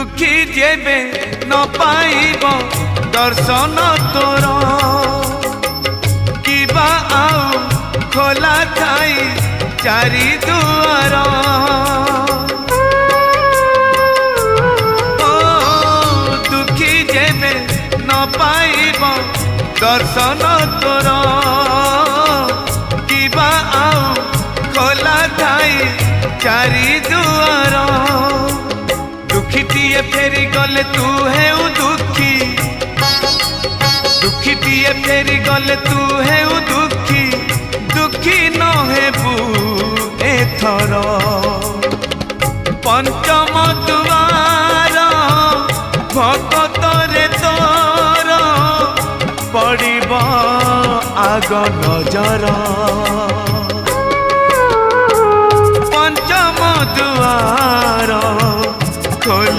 दुखी जेबे न पाइब दर्शन तोर किबा आउ खोला थाई चारि दुआर ओ दुखी जेबे न पाइब दर्शन तोर किबा आउ खोला थाई चारि दुआर दुखीटीए फेरी गले तू है दुखी दुखीटीए फेरी गले तू है दुखी दुखी न हेबू एथर पंचम दुआर भगतरे तोर पड़िब आग नजर।